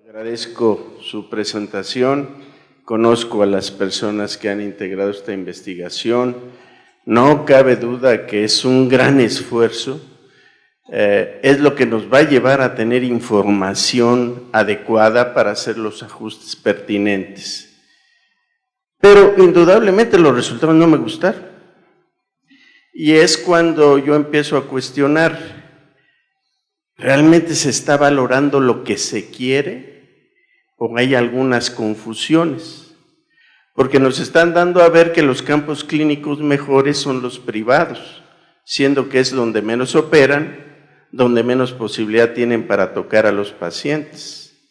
Agradezco su presentación, conozco a las personas que han integrado esta investigación, no cabe duda que es un gran esfuerzo, es lo que nos va a llevar a tener información adecuada para hacer los ajustes pertinentes. Pero indudablemente los resultados no me gustaron. Y es cuando yo empiezo a cuestionar, ¿realmente se está valorando lo que se quiere o hay algunas confusiones? Porque nos están dando a ver que los campos clínicos mejores son los privados, siendo que es donde menos operan, donde menos posibilidad tienen para tocar a los pacientes.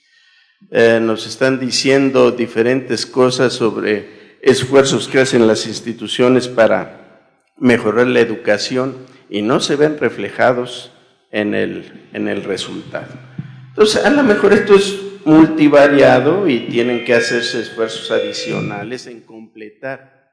Nos están diciendo diferentes cosas sobre esfuerzos que hacen las instituciones para mejorar la educación y no se ven reflejados en el resultado. Entonces, a lo mejor esto es multivariado y tienen que hacerse esfuerzos adicionales en completar.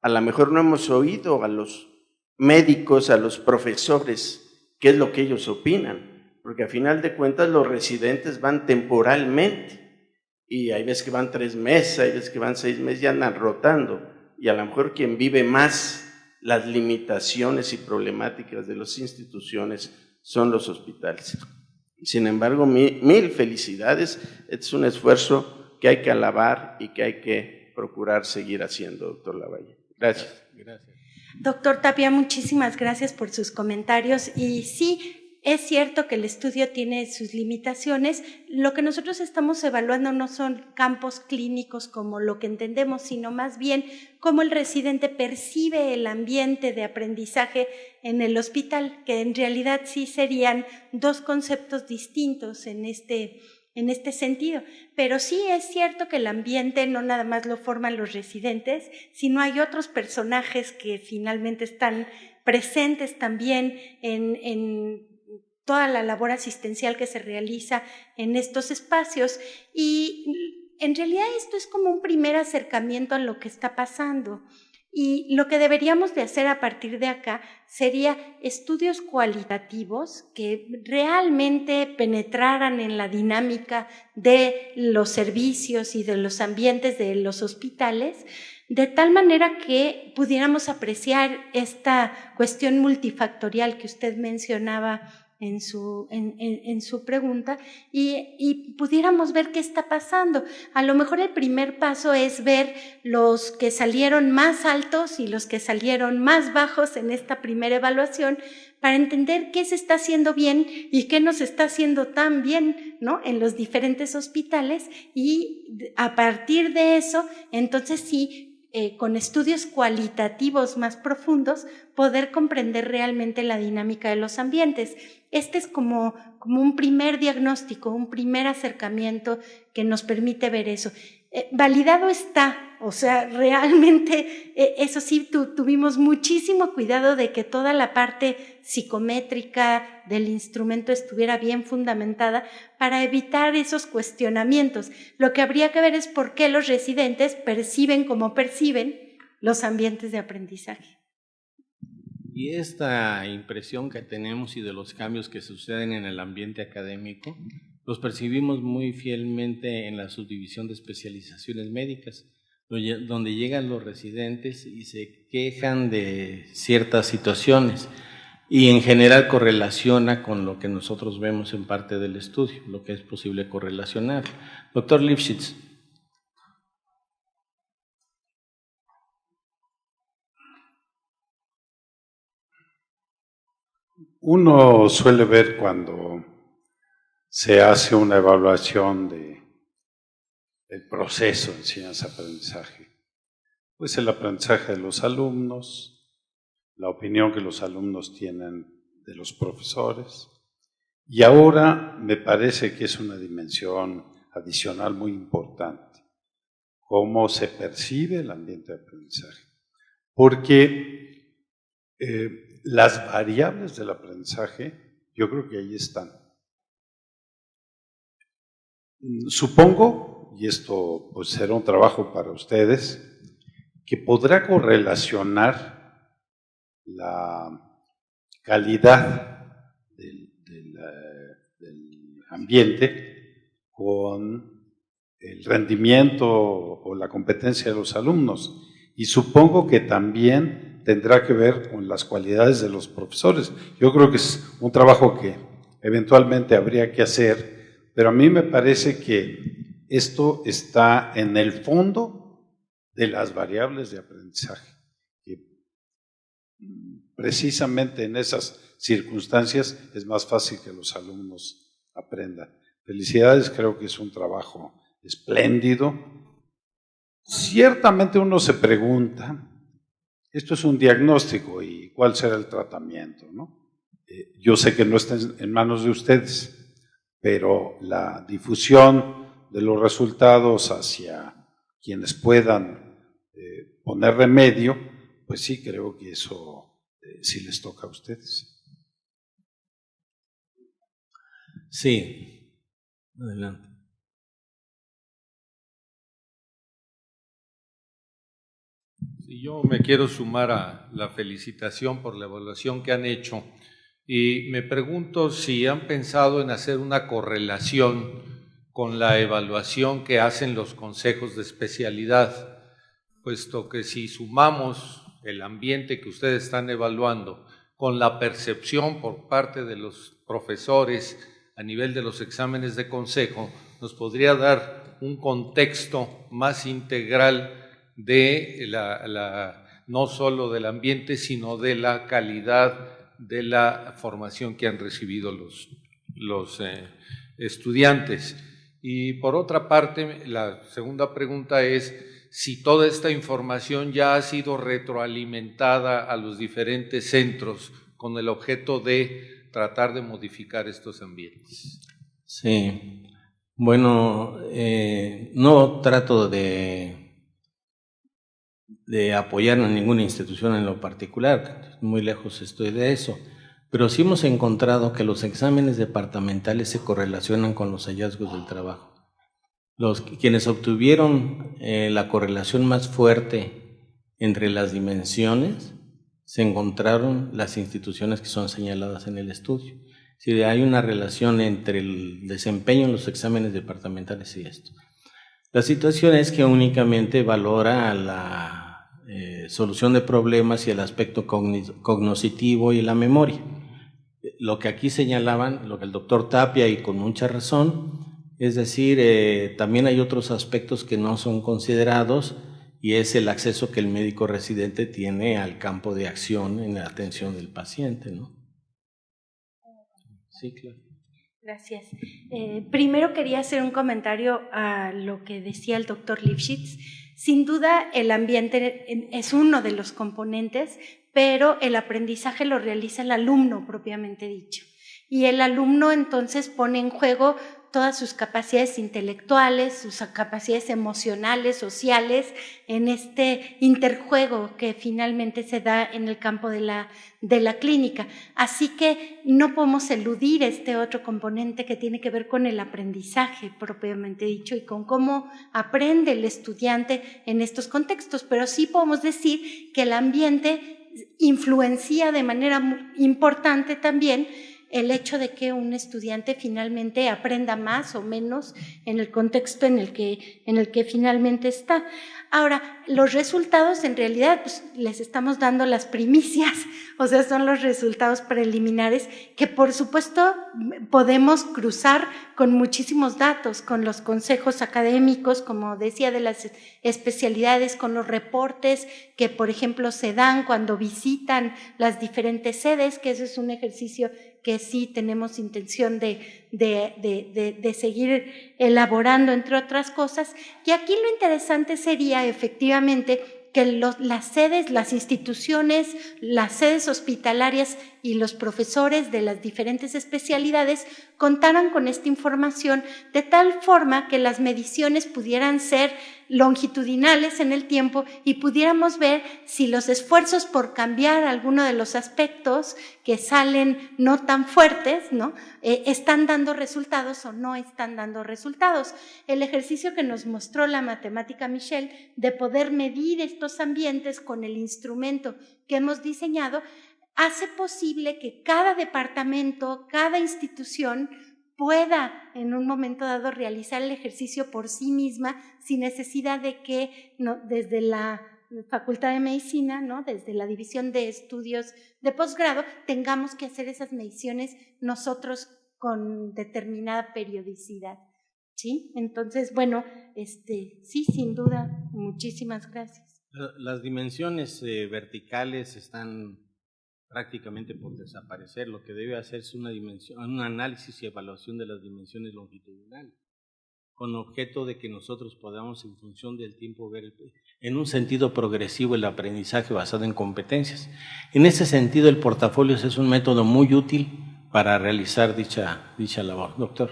A lo mejor no hemos oído a los médicos, a los profesores, qué es lo que ellos opinan, porque a final de cuentas los residentes van temporalmente y hay veces que van 3 meses, hay veces que van 6 meses y andan rotando, y a lo mejor quien vive más las limitaciones y problemáticas de las instituciones son los hospitales. Sin embargo, mil felicidades, es un esfuerzo que hay que alabar y que hay que procurar seguir haciendo, doctor Lavalle. Gracias. Gracias. Doctor Tapia, muchísimas gracias por sus comentarios. Y sí, es cierto que el estudio tiene sus limitaciones. Lo que nosotros estamos evaluando no son campos clínicos como lo que entendemos, sino más bien cómo el residente percibe el ambiente de aprendizaje en el hospital, que en realidad sí serían dos conceptos distintos en este sentido. Pero sí es cierto que el ambiente no nada más lo forman los residentes, sino hay otros personajes que finalmente están presentes también en toda la labor asistencial que se realiza en estos espacios, y en realidad esto es como un primer acercamiento a lo que está pasando. Y lo que deberíamos de hacer a partir de acá sería estudios cualitativos que realmente penetraran en la dinámica de los servicios y de los ambientes de los hospitales, de tal manera que pudiéramos apreciar esta cuestión multifactorial que usted mencionaba en su pregunta y pudiéramos ver qué está pasando. A lo mejor el primer paso es ver los que salieron más altos y los que salieron más bajos en esta primera evaluación para entender qué se está haciendo bien y qué no se está haciendo tan bien, ¿no?, en los diferentes hospitales, y a partir de eso, entonces sí, con estudios cualitativos más profundos, poder comprender realmente la dinámica de los ambientes. Este es como un primer diagnóstico, un primer acercamiento que nos permite ver eso. Validado está, o sea, realmente eso sí, tuvimos muchísimo cuidado de que toda la parte psicométrica del instrumento estuviera bien fundamentada para evitar esos cuestionamientos. Lo que habría que ver es por qué los residentes perciben como perciben los ambientes de aprendizaje. Y esta impresión que tenemos y de los cambios que suceden en el ambiente académico, los percibimos muy fielmente en la subdivisión de especializaciones médicas, donde llegan los residentes y se quejan de ciertas situaciones y en general correlaciona con lo que nosotros vemos en parte del estudio, lo que es posible correlacionar. Doctor Lifshitz. Uno suele ver cuando se hace una evaluación del proceso de enseñanza-aprendizaje, pues el aprendizaje de los alumnos, la opinión que los alumnos tienen de los profesores, y ahora me parece que es una dimensión adicional muy importante, cómo se percibe el ambiente de aprendizaje, porque las variables del aprendizaje, yo creo que ahí están. Supongo, y esto pues será un trabajo para ustedes, que podrá correlacionar la calidad del ambiente con el rendimiento o la competencia de los alumnos. Y supongo que también tendrá que ver con las cualidades de los profesores. Yo creo que es un trabajo que eventualmente habría que hacer, pero a mí me parece que esto está en el fondo de las variables de aprendizaje, que precisamente en esas circunstancias es más fácil que los alumnos aprendan. Felicidades, creo que es un trabajo espléndido. Ciertamente uno se pregunta, esto es un diagnóstico y cuál será el tratamiento, ¿no? Yo sé que no está en manos de ustedes, pero la difusión de los resultados hacia quienes puedan poner remedio, pues sí, creo que eso sí les toca a ustedes. Sí, adelante. Sí, yo me quiero sumar a la felicitación por la evaluación que han hecho y me pregunto si han pensado en hacer una correlación con la evaluación que hacen los consejos de especialidad, puesto que si sumamos el ambiente que ustedes están evaluando con la percepción por parte de los profesores a nivel de los exámenes de consejo, nos podría dar un contexto más integral de no solo del ambiente, sino de la calidad de la formación que han recibido los estudiantes. Y por otra parte, la segunda pregunta es si toda esta información ya ha sido retroalimentada a los diferentes centros con el objeto de tratar de modificar estos ambientes. Sí, bueno, no trato de apoyar a ninguna institución en lo particular, muy lejos estoy de eso, pero sí hemos encontrado que los exámenes departamentales se correlacionan con los hallazgos del trabajo. Quienes obtuvieron la correlación más fuerte entre las dimensiones, se encontraron las instituciones que son señaladas en el estudio. Si hay una relación entre el desempeño en los exámenes departamentales y esto. La situación es que únicamente valora la solución de problemas y el aspecto cognoscitivo y la memoria. Lo que aquí señalaban, lo que el doctor Tapia, y con mucha razón, es decir, también hay otros aspectos que no son considerados, y es el acceso que el médico residente tiene al campo de acción en la atención del paciente, ¿no? Sí, claro. Gracias. Primero quería hacer un comentario a lo que decía el doctor Lifshitz. Sin duda, el ambiente es uno de los componentes, pero el aprendizaje lo realiza el alumno propiamente dicho. Y el alumno entonces pone en juego todas sus capacidades intelectuales, sus capacidades emocionales, sociales, en este interjuego que finalmente se da en el campo de la clínica. Así que no podemos eludir este otro componente que tiene que ver con el aprendizaje propiamente dicho y con cómo aprende el estudiante en estos contextos, pero sí podemos decir que el ambiente influencia de manera importante también el hecho de que un estudiante finalmente aprenda más o menos en el contexto en el que finalmente está. Ahora, los resultados en realidad pues, les estamos dando las primicias, o sea, son los resultados preliminares que por supuesto podemos cruzar con muchísimos datos, con los consejos académicos, como decía, de las especialidades, con los reportes que, por ejemplo, se dan cuando visitan las diferentes sedes, que eso es un ejercicio que sí tenemos intención de seguir elaborando, entre otras cosas. Y aquí lo interesante sería efectivamente que las sedes, las instituciones, las sedes hospitalarias y los profesores de las diferentes especialidades contaran con esta información de tal forma que las mediciones pudieran ser longitudinales en el tiempo y pudiéramos ver si los esfuerzos por cambiar alguno de los aspectos que salen no tan fuertes, ¿no? Están dando resultados o no están dando resultados. El ejercicio que nos mostró la matemática Michelle de poder medir estos ambientes con el instrumento que hemos diseñado hace posible que cada departamento, cada institución pueda en un momento dado realizar el ejercicio por sí misma sin necesidad de que desde la Facultad de Medicina, ¿no?, desde la División de Estudios de Posgrado, tengamos que hacer esas mediciones nosotros con determinada periodicidad, ¿sí? Entonces, bueno, sí, sin duda, muchísimas gracias. Las dimensiones verticales están prácticamente por desaparecer. Lo que debe hacer es un análisis y evaluación de las dimensiones longitudinales, con objeto de que nosotros podamos, en función del tiempo, ver en un sentido progresivo el aprendizaje basado en competencias. En ese sentido, el portafolio es un método muy útil para realizar dicha labor. Doctor.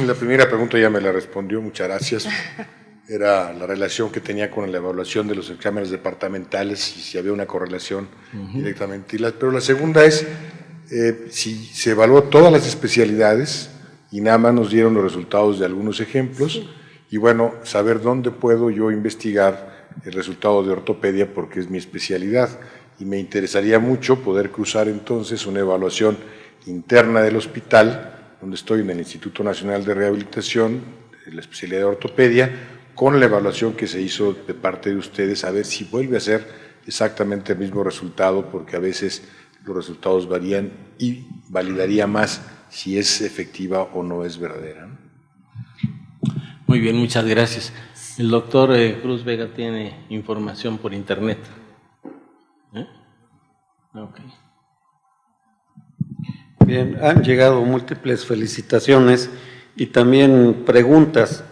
La primera pregunta ya me la respondió, muchas gracias. Era la relación que tenía con la evaluación de los exámenes departamentales y si había una correlación directamente. Pero la segunda es si se evaluó todas las especialidades, y nada más nos dieron los resultados de algunos ejemplos, sí. Y bueno, saber dónde puedo yo investigar el resultado de ortopedia porque es mi especialidad y me interesaría mucho poder cruzar entonces una evaluación interna del hospital, donde estoy en el Instituto Nacional de Rehabilitación, la especialidad de ortopedia, con la evaluación que se hizo de parte de ustedes, a ver si vuelve a ser exactamente el mismo resultado, porque a veces los resultados varían y validaría más si es efectiva o no es verdadera. Muy bien, muchas gracias. El doctor Cruz Vega tiene información por internet. Okay. Bien, han llegado múltiples felicitaciones y también preguntas.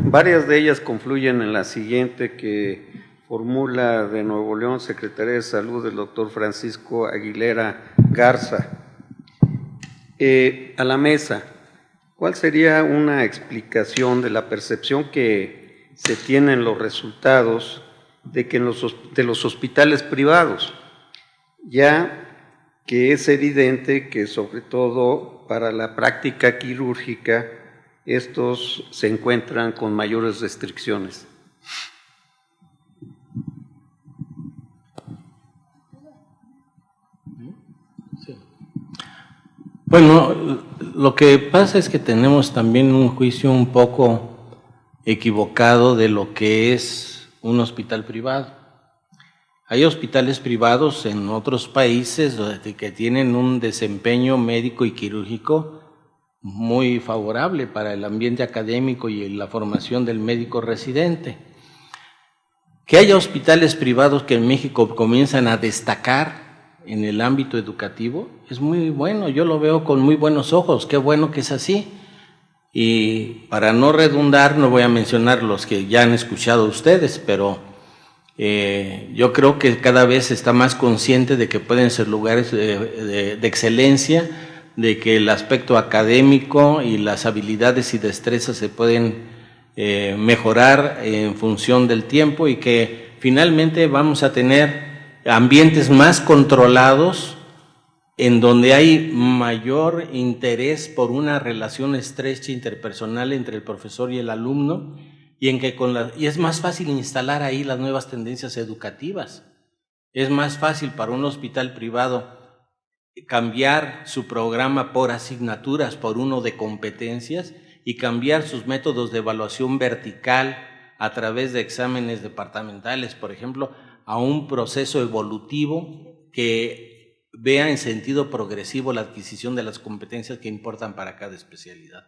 Varias de ellas confluyen en la siguiente que formula de Nuevo León, Secretaría de Salud, el doctor Francisco Aguilera Garza. A la mesa, ¿cuál sería una explicación de la percepción que se tiene en los resultados de que de los hospitales privados, ya que es evidente que sobre todo para la práctica quirúrgica estos se encuentran con mayores restricciones? Bueno, lo que pasa es que tenemos también un juicio un poco equivocado de lo que es un hospital privado. Hay hospitales privados en otros países que tienen un desempeño médico y quirúrgico muy favorable para el ambiente académico y la formación del médico residente. Que haya hospitales privados que en México comienzan a destacar en el ámbito educativo es muy bueno, yo lo veo con muy buenos ojos, qué bueno que es así. Y para no redundar, no voy a mencionar los que ya han escuchado ustedes, pero yo creo que cada vez se está más consciente de que pueden ser lugares de excelencia, de que el aspecto académico y las habilidades y destrezas se pueden mejorar en función del tiempo y que finalmente vamos a tener ambientes más controlados en donde hay mayor interés por una relación estrecha interpersonal entre el profesor y el alumno y en que y es más fácil instalar ahí las nuevas tendencias educativas. Es más fácil para un hospital privado cambiar su programa por asignaturas por uno de competencias y cambiar sus métodos de evaluación vertical a través de exámenes departamentales, por ejemplo, a un proceso evolutivo que vea en sentido progresivo la adquisición de las competencias que importan para cada especialidad.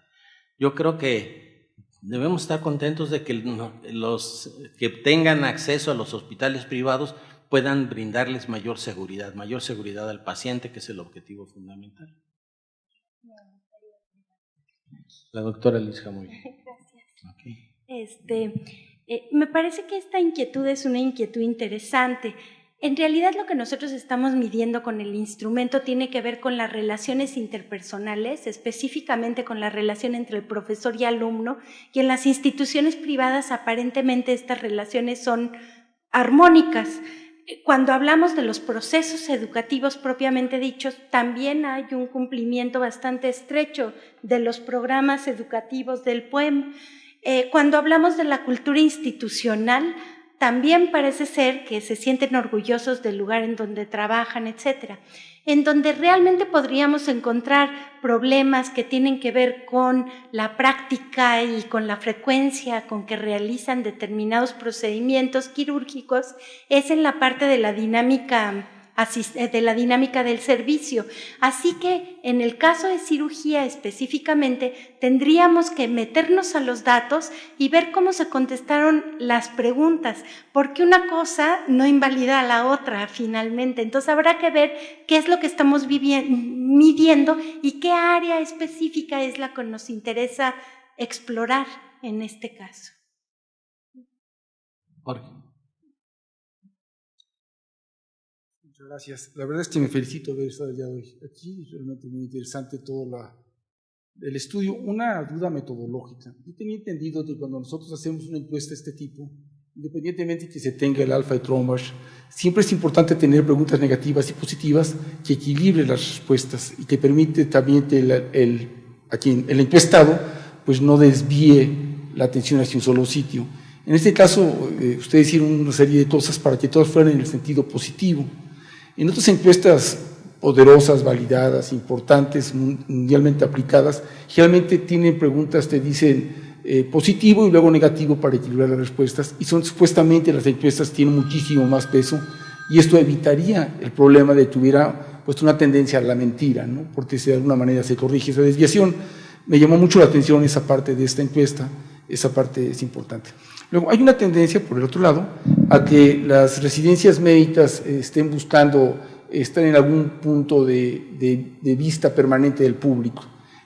Yo creo que debemos estar contentos de que los que tengan acceso a los hospitales privados puedan brindarles mayor seguridad al paciente, que es el objetivo fundamental. La doctora Liz Jamoy. Gracias. Okay. Me parece que esta inquietud es una inquietud interesante. En realidad lo que nosotros estamos midiendo con el instrumento tiene que ver con las relaciones interpersonales, específicamente con la relación entre el profesor y alumno, y en las instituciones privadas aparentemente estas relaciones son armónicas. Cuando hablamos de los procesos educativos propiamente dichos, también hay un cumplimiento bastante estrecho de los programas educativos del PUEM. Cuando hablamos de la cultura institucional, también parece ser que se sienten orgullosos del lugar en donde trabajan, etcétera, en donde realmente podríamos encontrar problemas que tienen que ver con la práctica y con la frecuencia con que realizan determinados procedimientos quirúrgicos, es en la parte de la dinámica del servicio. Así que en el caso de cirugía específicamente tendríamos que meternos a los datos y ver cómo se contestaron las preguntas, porque una cosa no invalida a la otra finalmente. Entonces habrá que ver qué es lo que estamos midiendo y qué área específica es la que nos interesa explorar en este caso. Jorge. Muchas gracias. La verdad es que me felicito de estar el día de hoy aquí. Es realmente muy interesante todo el estudio. Una duda metodológica. Yo tenía entendido que cuando nosotros hacemos una encuesta de este tipo, independientemente de que se tenga el alfa de Trombash, siempre es importante tener preguntas negativas y positivas que equilibren las respuestas y que permite también que el encuestado pues no desvíe la atención hacia un solo sitio. En este caso, ustedes hicieron una serie de cosas para que todas fueran en el sentido positivo. En otras encuestas poderosas, validadas, importantes, mundialmente aplicadas, generalmente tienen preguntas, te dicen positivo y luego negativo para equilibrar las respuestas, y supuestamente las encuestas tienen muchísimo más peso, y esto evitaría el problema de que hubiera pues una tendencia a la mentira, ¿no? Porque de alguna manera se corrige esa desviación. Me llamó mucho la atención esa parte de esta encuesta, esa parte es importante. Luego, hay una tendencia, por el otro lado, a que las residencias médicas estén buscando estar en algún punto de vista permanente del público.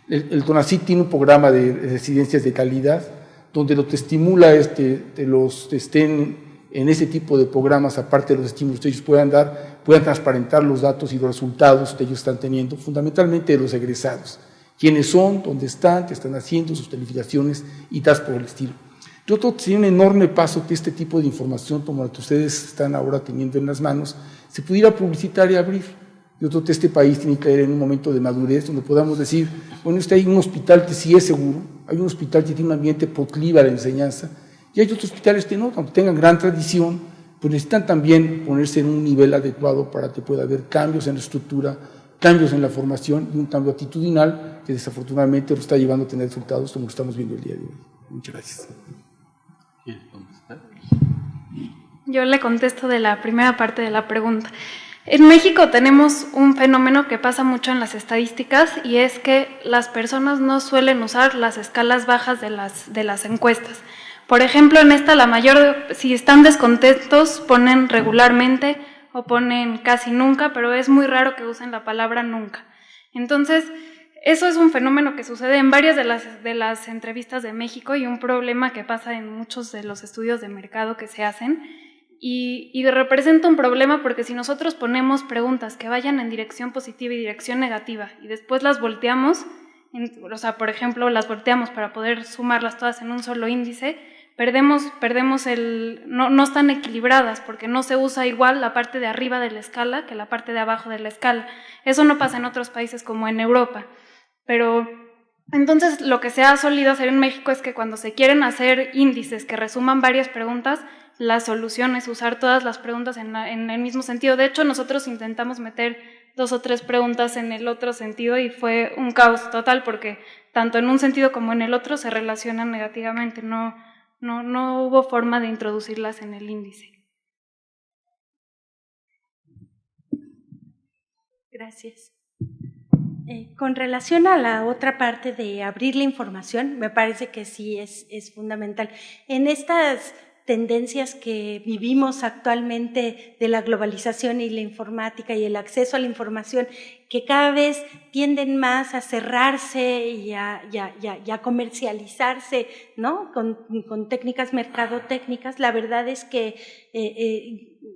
El CONACYT tiene un programa de residencias de calidad, donde lo que estimula es que los estén en ese tipo de programas, aparte de los estímulos que ellos puedan transparentar los datos y los resultados que ellos están teniendo, fundamentalmente de los egresados. Quiénes son, dónde están, qué están haciendo, sus calificaciones y tal por el estilo. Yo creo que sería un enorme paso que este tipo de información, como la que ustedes están ahora teniendo en las manos, se pudiera publicitar y abrir. Yo creo que este país tiene que caer en un momento de madurez donde podamos decir, bueno, hay un hospital que sí es seguro, hay un hospital que tiene un ambiente proclive a la enseñanza, y hay otros hospitales que no, aunque tengan gran tradición, pues necesitan también ponerse en un nivel adecuado para que pueda haber cambios en la estructura, cambios en la formación y un cambio actitudinal que desafortunadamente nos está llevando a tener resultados como lo estamos viendo el día de hoy. Muchas gracias. Yo le contesto de la primera parte de la pregunta. En México tenemos un fenómeno que pasa mucho en las estadísticas, y es que las personas no suelen usar las escalas bajas de las encuestas. Por ejemplo, en esta si están descontentos ponen regularmente o ponen casi nunca, pero es muy raro que usen la palabra nunca. Entonces, eso es un fenómeno que sucede en varias de las entrevistas de México, y un problema que pasa en muchos de los estudios de mercado que se hacen, y representa un problema porque si nosotros ponemos preguntas que vayan en dirección positiva y dirección negativa y después las volteamos, o sea, por ejemplo, las volteamos para poder sumarlas todas en un solo índice, perdemos no están equilibradas porque no se usa igual la parte de arriba de la escala que la parte de abajo de la escala. Eso no pasa en otros países como en Europa. Pero entonces lo que se ha solido hacer en México es que cuando se quieren hacer índices que resuman varias preguntas, la solución es usar todas las preguntas en el mismo sentido. De hecho, nosotros intentamos meter 2 o 3 preguntas en el otro sentido y fue un caos total porque tanto en un sentido como en el otro se relacionan negativamente. No hubo forma de introducirlas en el índice. Gracias. Con relación a la otra parte de abrir la información, me parece que sí es fundamental. En estas tendencias que vivimos actualmente de la globalización y la informática y el acceso a la información, que cada vez tienden más a cerrarse y a comercializarse, ¿no? Con técnicas mercadotécnicas, la verdad es que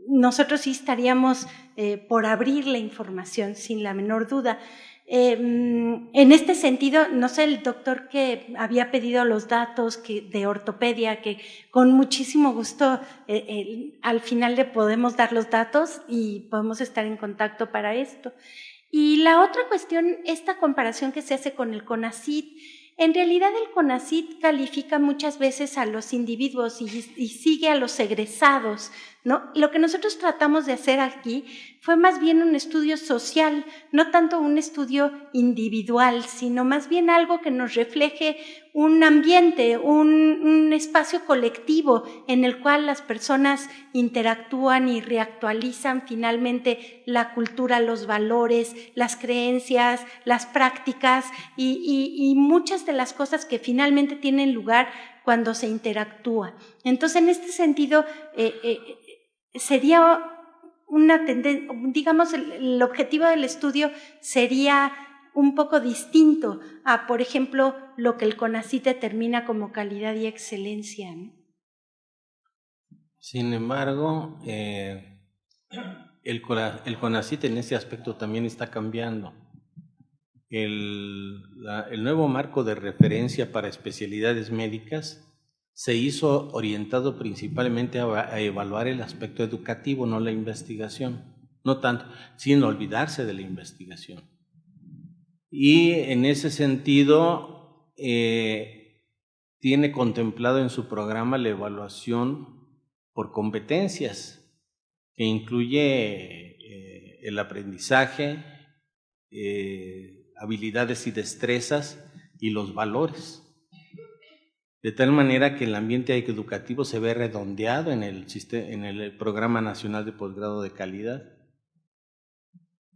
nosotros sí estaríamos por abrir la información, sin la menor duda. En este sentido, no sé, el doctor que había pedido los datos de ortopedia, que con muchísimo gusto al final le podemos dar los datos y podemos estar en contacto para esto. Y la otra cuestión, esta comparación que se hace con el CONACYT, En realidad el CONACYT califica muchas veces a los individuos y sigue a los egresados, ¿no? Lo que nosotros tratamos de hacer aquí fue más bien un estudio social, no tanto un estudio individual, sino más bien algo que nos refleje un ambiente, un espacio colectivo en el cual las personas interactúan y reactualizan finalmente la cultura, los valores, las creencias, las prácticas y muchas de las cosas que finalmente tienen lugar cuando se interactúa. Entonces, en este sentido, sería una tendencia, digamos, el objetivo del estudio sería un poco distinto a, por ejemplo, lo que el CONACYT determina como calidad y excelencia, ¿no? Sin embargo, el CONACYT en ese aspecto también está cambiando. El nuevo marco de referencia para especialidades médicas se hizo orientado principalmente a evaluar el aspecto educativo, no la investigación, no tanto, sin olvidarse de la investigación. Y en ese sentido, tiene contemplado en su programa la evaluación por competencias, que incluye el aprendizaje, habilidades y destrezas y los valores. De tal manera que el ambiente educativo se ve redondeado en el Programa Nacional de Posgrado de Calidad.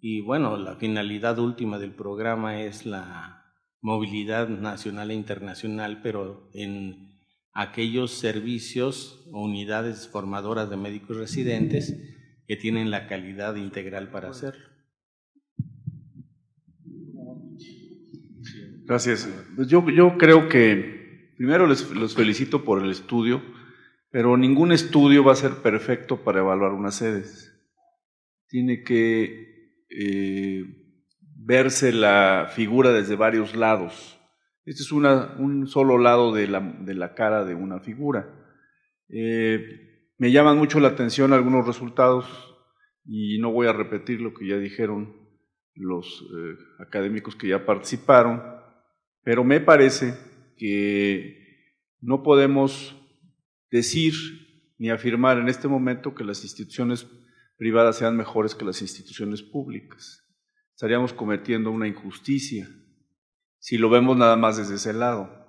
Y bueno, la finalidad última del programa es la movilidad nacional e internacional, pero en aquellos servicios o unidades formadoras de médicos residentes que tienen la calidad integral para hacerlo. Gracias. Pues yo creo que primero los felicito por el estudio, pero ningún estudio va a ser perfecto para evaluar unas sedes. Tiene que verse la figura desde varios lados. Este es un solo lado de la cara de una figura. Me llaman mucho la atención algunos resultados y no voy a repetir lo que ya dijeron los académicos que ya participaron, pero me parece que no podemos decir ni afirmar en este momento que las instituciones privadas sean mejores que las instituciones públicas. Estaríamos cometiendo una injusticia si lo vemos nada más desde ese lado.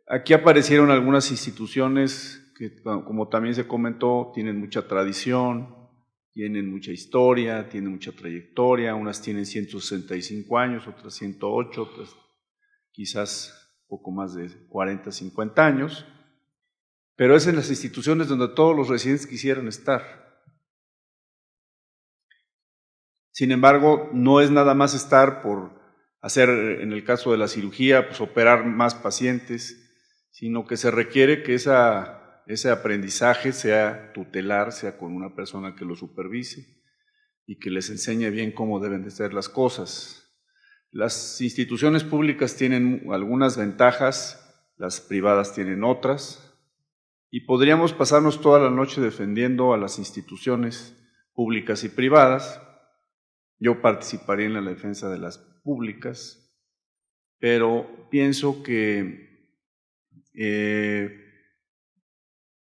Aquí aparecieron algunas instituciones que, como también se comentó, tienen mucha tradición, tienen mucha historia, tienen mucha trayectoria, unas tienen 165 años, otras 108, otras quizás poco más de 40, 50 años, pero es en las instituciones donde todos los residentes quisieran estar. Sin embargo, no es nada más estar por hacer, en el caso de la cirugía, pues operar más pacientes, sino que se requiere que ese aprendizaje sea tutelar, sea con una persona que lo supervise y que les enseñe bien cómo deben de ser las cosas. Las instituciones públicas tienen algunas ventajas, las privadas tienen otras, y podríamos pasarnos toda la noche defendiendo a las instituciones públicas y privadas. Yo participaría en la defensa de las públicas, pero pienso que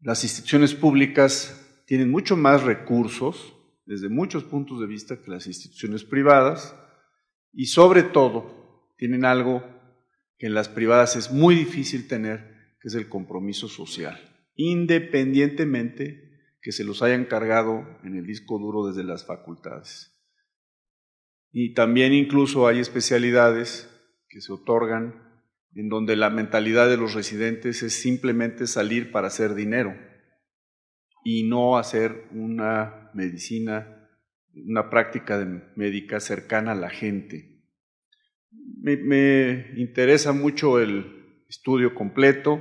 las instituciones públicas tienen mucho más recursos desde muchos puntos de vista que las instituciones privadas y sobre todo tienen algo que en las privadas es muy difícil tener, que es el compromiso social, independientemente que se los hayan cargado en el disco duro desde las facultades. Y también incluso hay especialidades que se otorgan en donde la mentalidad de los residentes es simplemente salir para hacer dinero y no hacer una medicina, una práctica médica cercana a la gente. Me interesa mucho el estudio completo.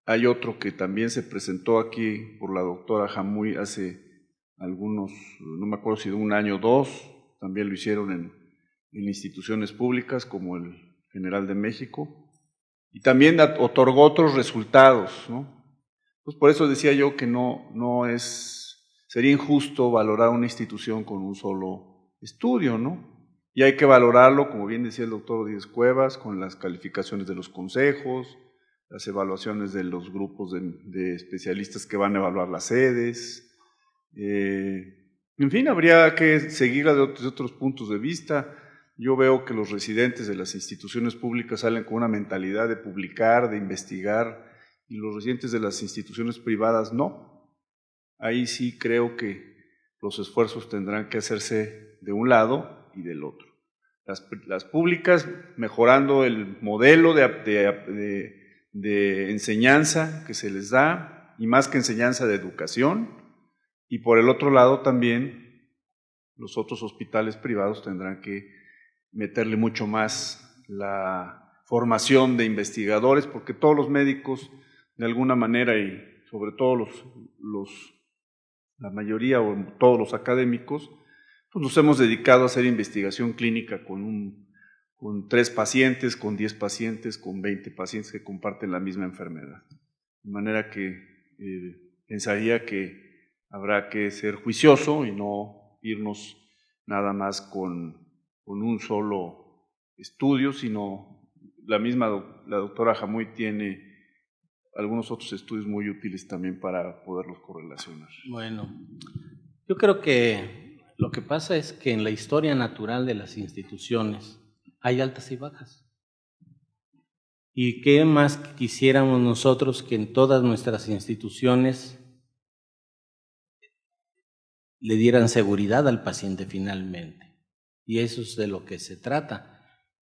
Hay otro que también se presentó aquí por la doctora Jamuy hace algunos, no me acuerdo si de un año o dos, también lo hicieron en instituciones públicas como el General de México, y también otorgó otros resultados, ¿no? Pues por eso decía yo que sería injusto valorar una institución con un solo estudio, ¿no? y hay que valorarlo, como bien decía el doctor Díez Cuevas, con las calificaciones de los consejos, las evaluaciones de los grupos de especialistas que van a evaluar las sedes. En fin, habría que seguirla de otros puntos de vista. Yo veo que los residentes de las instituciones públicas salen con una mentalidad de publicar, de investigar, y los residentes de las instituciones privadas no. Ahí sí creo que los esfuerzos tendrán que hacerse de un lado y del otro. Las públicas mejorando el modelo de enseñanza que se les da, y más que enseñanza, de educación, y por el otro lado también los otros hospitales privados tendrán que meterle mucho más la formación de investigadores, porque todos los médicos, de alguna manera, y sobre todo la mayoría o todos los académicos, pues nos hemos dedicado a hacer investigación clínica con 3 pacientes, con 10 pacientes, con 20 pacientes que comparten la misma enfermedad. De manera que pensaría que habrá que ser juicioso y no irnos nada más con un solo estudio, sino la doctora Jamuy tiene algunos otros estudios muy útiles también para poderlos correlacionar. Bueno, yo creo que lo que pasa es que en la historia natural de las instituciones hay altas y bajas. ¿Y qué más quisiéramos nosotros que en todas nuestras instituciones le dieran seguridad al paciente finalmente? Y eso es de lo que se trata.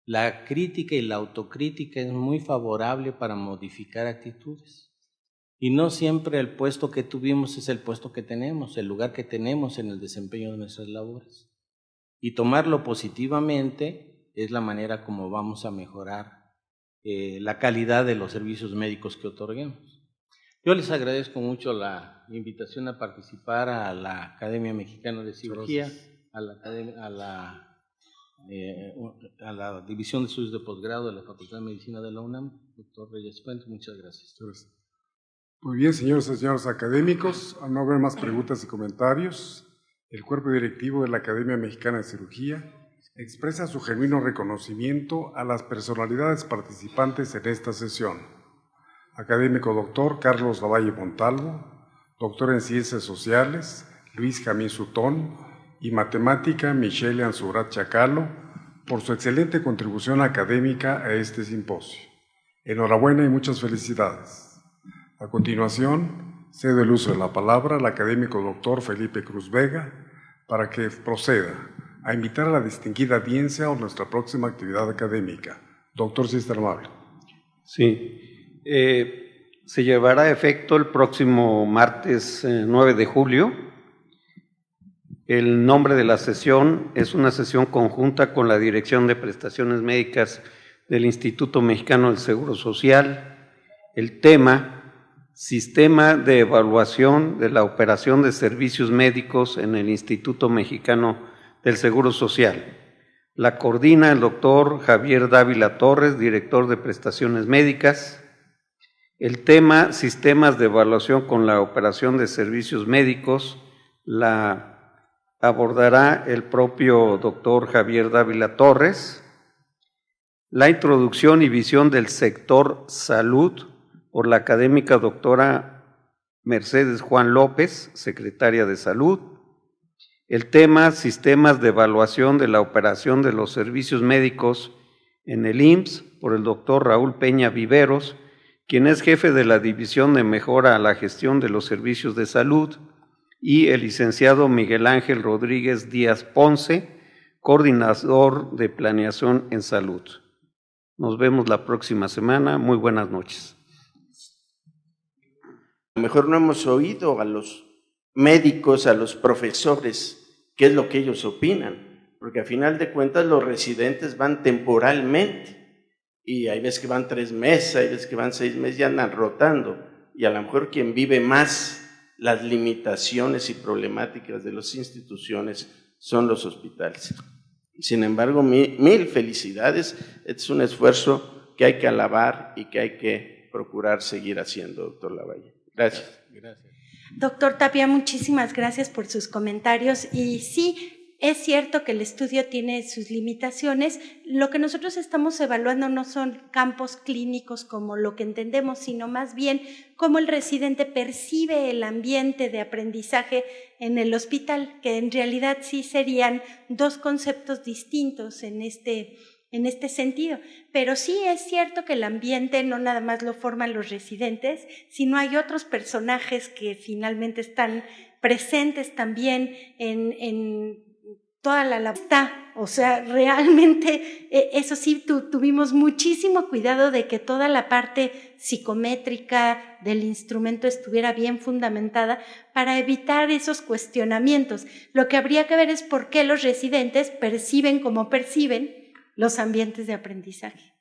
La crítica y la autocrítica es muy favorable para modificar actitudes. Y no siempre el puesto que tuvimos es el puesto que tenemos, el lugar que tenemos en el desempeño de nuestras labores. Y tomarlo positivamente es la manera como vamos a mejorar la calidad de los servicios médicos que otorguemos. Yo les agradezco mucho la invitación a participar a la Academia Mexicana de Cirugía, a la División de Estudios de Posgrado de la Facultad de Medicina de la UNAM. Doctor Reyes Fuentes, muchas gracias. Muy bien, señores y señores académicos, al no haber más preguntas y comentarios, el cuerpo directivo de la Academia Mexicana de Cirugía expresa su genuino reconocimiento a las personalidades participantes en esta sesión. Académico doctor Carlos Lavalle Montalvo, doctor en Ciencias Sociales Luis Jamín Sutón y matemática Michelle Anzurat Chacalo, por su excelente contribución académica a este simposio. Enhorabuena y muchas felicidades. A continuación, cedo el uso de la palabra al académico doctor Felipe Cruz Vega para que proceda a invitar a la distinguida audiencia a nuestra próxima actividad académica. Doctor, si es tan amable. Sí, se llevará a efecto el próximo martes 9 de julio. El nombre de la sesión es una sesión conjunta con la Dirección de Prestaciones Médicas del Instituto Mexicano del Seguro Social. El tema: Sistema de Evaluación de la Operación de Servicios Médicos en el Instituto Mexicano del Seguro Social. La coordina el doctor Javier Dávila Torres, director de Prestaciones Médicas. El tema: Sistemas de Evaluación con la Operación de Servicios Médicos, la abordará el propio doctor Javier Dávila Torres. La introducción y visión del sector salud, por la académica doctora Mercedes Juan López, secretaria de Salud. El tema: Sistemas de Evaluación de la Operación de los Servicios Médicos en el IMSS, por el doctor Raúl Peña Viveros, quien es jefe de la División de Mejora a la Gestión de los Servicios de Salud, y el licenciado Miguel Ángel Rodríguez Díaz Ponce, coordinador de Planeación en Salud. Nos vemos la próxima semana. Muy buenas noches. A lo mejor no hemos oído a los médicos, a los profesores, qué es lo que ellos opinan, porque a final de cuentas los residentes van temporalmente y hay veces que van 3 meses, hay veces que van 6 meses y andan rotando, y a lo mejor quien vive más las limitaciones y problemáticas de las instituciones son los hospitales. Sin embargo, mil felicidades. Este es un esfuerzo que hay que alabar y que hay que procurar seguir haciendo, doctor Lavalle. Gracias. Doctor Tapia, muchísimas gracias por sus comentarios. Y sí, es cierto que el estudio tiene sus limitaciones. Lo que nosotros estamos evaluando no son campos clínicos como lo que entendemos, sino más bien cómo el residente percibe el ambiente de aprendizaje en el hospital, que en realidad sí serían dos conceptos distintos en este sentido. Pero sí es cierto que el ambiente no nada más lo forman los residentes, sino hay otros personajes que finalmente están presentes también en toda la labor. O sea, realmente eso sí, tuvimos muchísimo cuidado de que toda la parte psicométrica del instrumento estuviera bien fundamentada para evitar esos cuestionamientos. Lo que habría que ver es por qué los residentes perciben como perciben los ambientes de aprendizaje.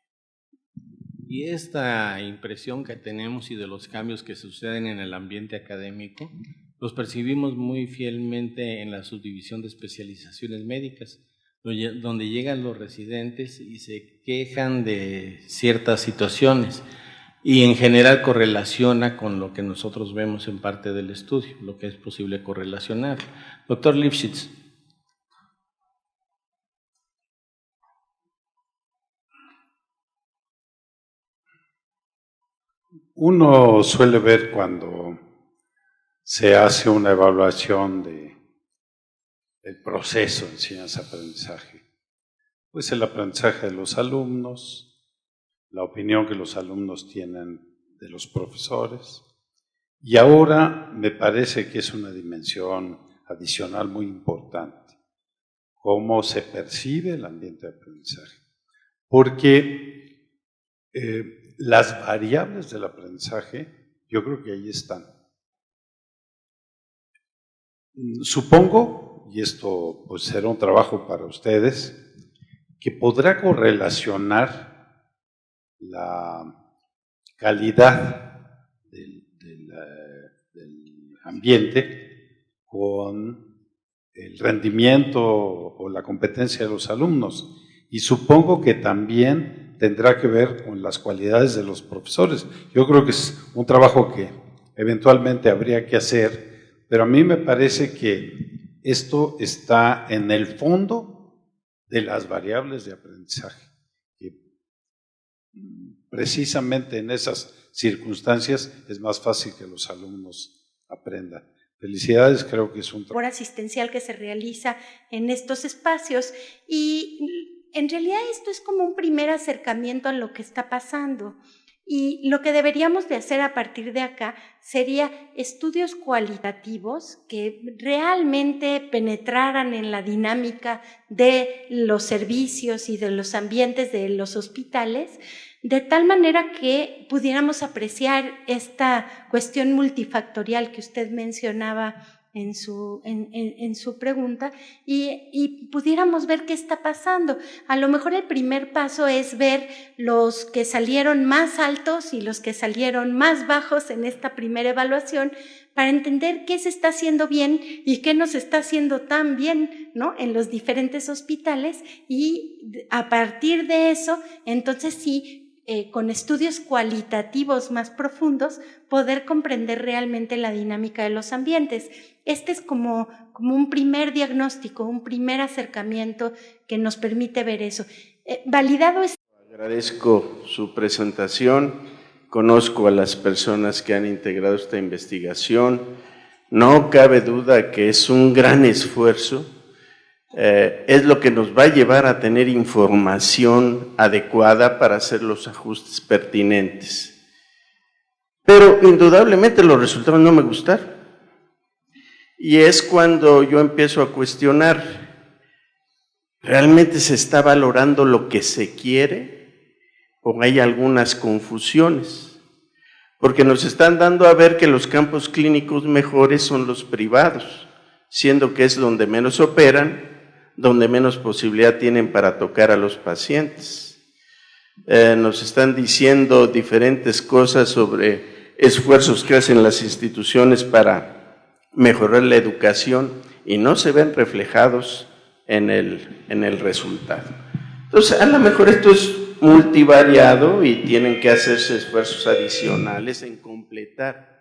Y esta impresión que tenemos y de los cambios que suceden en el ambiente académico, los percibimos muy fielmente en la subdivisión de especializaciones médicas, donde llegan los residentes y se quejan de ciertas situaciones y en general correlaciona con lo que nosotros vemos en parte del estudio, lo que es posible correlacionar. Doctor Lifshitz. Uno suele ver cuando se hace una evaluación del proceso de enseñanza-aprendizaje, pues el aprendizaje de los alumnos, la opinión que los alumnos tienen de los profesores, y ahora me parece que es una dimensión adicional muy importante, cómo se percibe el ambiente de aprendizaje, porque las variables del aprendizaje, yo creo que ahí están. Supongo, y esto pues será un trabajo para ustedes, que podrá correlacionar la calidad del ambiente con el rendimiento o la competencia de los alumnos. Y supongo que también tendrá que ver con las cualidades de los profesores. Yo creo que es un trabajo que eventualmente habría que hacer, pero a mí me parece que esto está en el fondo de las variables de aprendizaje, que precisamente en esas circunstancias es más fácil que los alumnos aprendan. Felicidades, creo que es un trabajo asistencial que se realiza en estos espacios y en realidad esto es como un primer acercamiento a lo que está pasando. Y lo que deberíamos de hacer a partir de acá sería estudios cualitativos que realmente penetraran en la dinámica de los servicios y de los ambientes de los hospitales, de tal manera que pudiéramos apreciar esta cuestión multifactorial que usted mencionaba en su pregunta y pudiéramos ver qué está pasando. A lo mejor el primer paso es ver los que salieron más altos y los que salieron más bajos en esta primera evaluación para entender qué se está haciendo bien y qué no se está haciendo tan bien, ¿no?, en los diferentes hospitales, y a partir de eso, entonces sí, con estudios cualitativos más profundos, poder comprender realmente la dinámica de los ambientes. Este es como un primer diagnóstico, un primer acercamiento que nos permite ver eso. Validado es... Agradezco su presentación, conozco a las personas que han integrado esta investigación, no cabe duda que es un gran esfuerzo, es lo que nos va a llevar a tener información adecuada para hacer los ajustes pertinentes. Pero indudablemente los resultados no me gustaron. Y es cuando yo empiezo a cuestionar, ¿realmente se está valorando lo que se quiere o hay algunas confusiones? Porque nos están dando a ver que los campos clínicos mejores son los privados, siendo que es donde menos operan, donde menos posibilidad tienen para tocar a los pacientes. Nos están diciendo diferentes cosas sobre esfuerzos que hacen las instituciones para mejorar la educación y no se ven reflejados en el resultado. Entonces, a lo mejor esto es multivariado y tienen que hacerse esfuerzos adicionales en completar